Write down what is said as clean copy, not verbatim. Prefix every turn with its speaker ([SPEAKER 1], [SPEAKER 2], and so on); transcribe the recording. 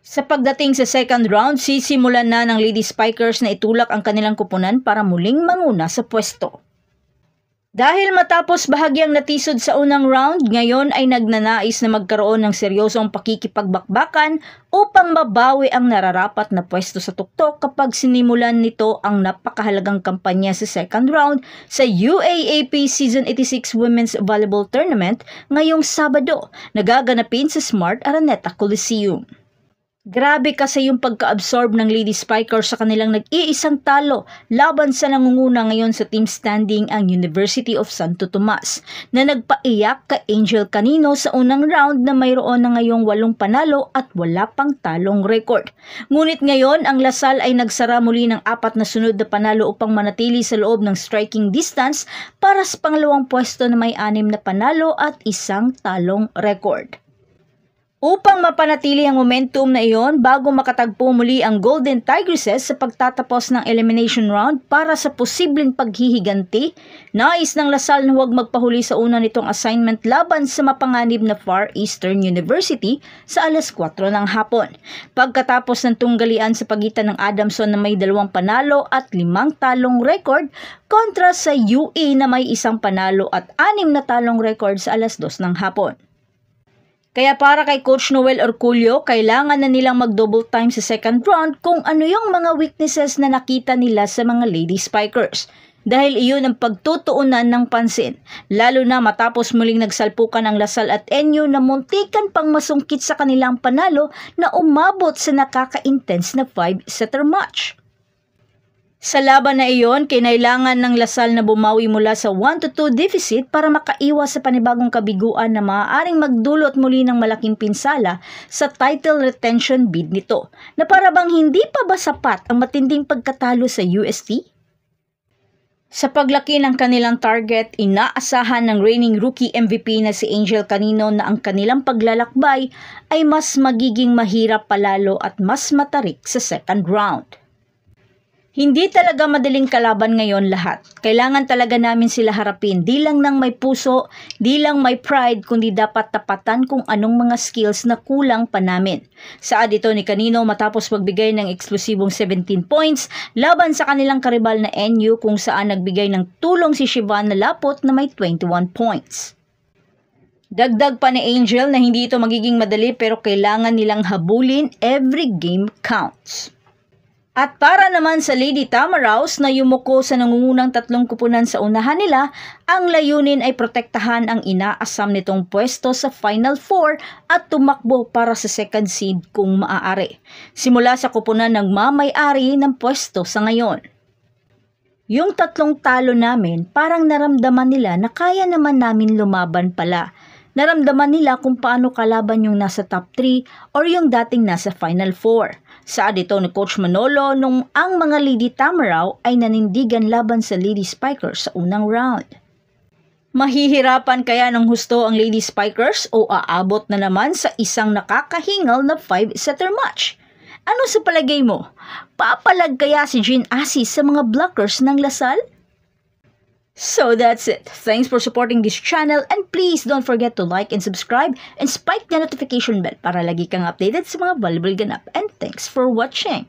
[SPEAKER 1] Sa pagdating sa second round, sisimulan na ng Lady Spikers na itulak ang kanilang kupunan para muling manguna sa pwesto. Dahil matapos bahagyang natisod sa unang round, ngayon ay nagnanais na magkaroon ng seryosong pakikipagbakbakan upang mabawi ang nararapat na pwesto sa tuktok kapag sinimulan nito ang napakahalagang kampanya sa second round sa UAAP Season 86 Women's Volleyball Tournament ngayong Sabado, nagaganapin sa Smart Araneta Coliseum. Grabe kasi yung pagka-absorb ng Lady Spikers sa kanilang nag-iisang talo laban sa nangunguna ngayon sa team standing ang University of Santo Tomas na nagpaiyak kay Angel Canino sa unang round na mayroon na ngayong 8 panalo at wala pang talong record. Ngunit ngayon ang Lasal ay nagsara muli ng 4 na sunod na panalo upang manatili sa loob ng striking distance para sa pangalawang pwesto na may 6 na panalo at 1 talong record. Upang mapanatili ang momentum na iyon bago makatagpo muli ang Golden Tigresses sa pagtatapos ng elimination round para sa posibleng paghihiganti, nais ng Lasal na huwag magpahuli sa una nitong assignment laban sa mapanganib na Far Eastern University sa alas 4 ng hapon. Pagkatapos ng tunggalian sa pagitan ng Adamson na may 2 panalo at 5 talong record kontra sa UE na may 1 panalo at 6 na talong record sa alas 2 ng hapon. Kaya para kay Coach Noel Orculio, kailangan na nilang mag-double time sa second round kung ano yung mga weaknesses na nakita nila sa mga Lady Spikers. Dahil iyon ang pagtutuunan ng pansin, lalo na matapos muling nagsalpukan ang Lasal at NU na muntikan pang masungkit sa kanilang panalo na umabot sa nakaka-intense na 5-setter match. Sa laban na iyon, kinailangan ng Lasal na bumawi mula sa 1-2 deficit para makaiwas sa panibagong kabiguan na maaaring magdulot muli ng malaking pinsala sa title retention bid nito, na para bang hindi pa ba sapat ang matinding pagkatalo sa UST? Sa paglaki ng kanilang target, inaasahan ng reigning rookie MVP na si Angel Canino na ang kanilang paglalakbay ay mas magiging mahirap palalo at mas matarik sa second round. Hindi talaga madaling kalaban ngayon lahat. Kailangan talaga namin sila harapin. Di lang ng may puso, di lang may pride, kundi dapat tapatan kung anong mga skills na kulang pa namin. Saad ito ni Canino matapos magbigay ng eksklusibong 17 points laban sa kanilang karibal na NU kung saan nagbigay ng tulong si Sivan na Lapot na may 21 points. Dagdag pa ni Angel na hindi ito magiging madali pero kailangan nilang habulin, every game counts. At para naman sa Lady Tamaraws na yumuko sa nangungunang 3 kupunan sa unahan nila, ang layunin ay protektahan ang inaasam nitong pwesto sa Final 4 at tumakbo para sa second seed kung maaari. Simula sa kupunan ng mamay-ari ng pwesto sa ngayon. Yung 3 talo namin, parang naramdaman nila na kaya naman namin lumaban pala. Naramdaman nila kung paano kalaban yung nasa top 3 or yung dating nasa Final 4. Saad ito ni Coach Manolo nung ang mga Lady Tamaraw ay nanindigan laban sa Lady Spikers sa unang round. Mahihirapan kaya ng husto ang Lady Spikers o aabot na naman sa isang nakakahingal na 5-setter match? Ano sa palagay mo? Papalag kaya si Jean Assis sa mga blockers ng Lasal? So that's it. Thanks for supporting this channel and please don't forget to like and subscribe and spike the notification bell para lagi kang updated sa mga volleyball ganap. And thanks for watching.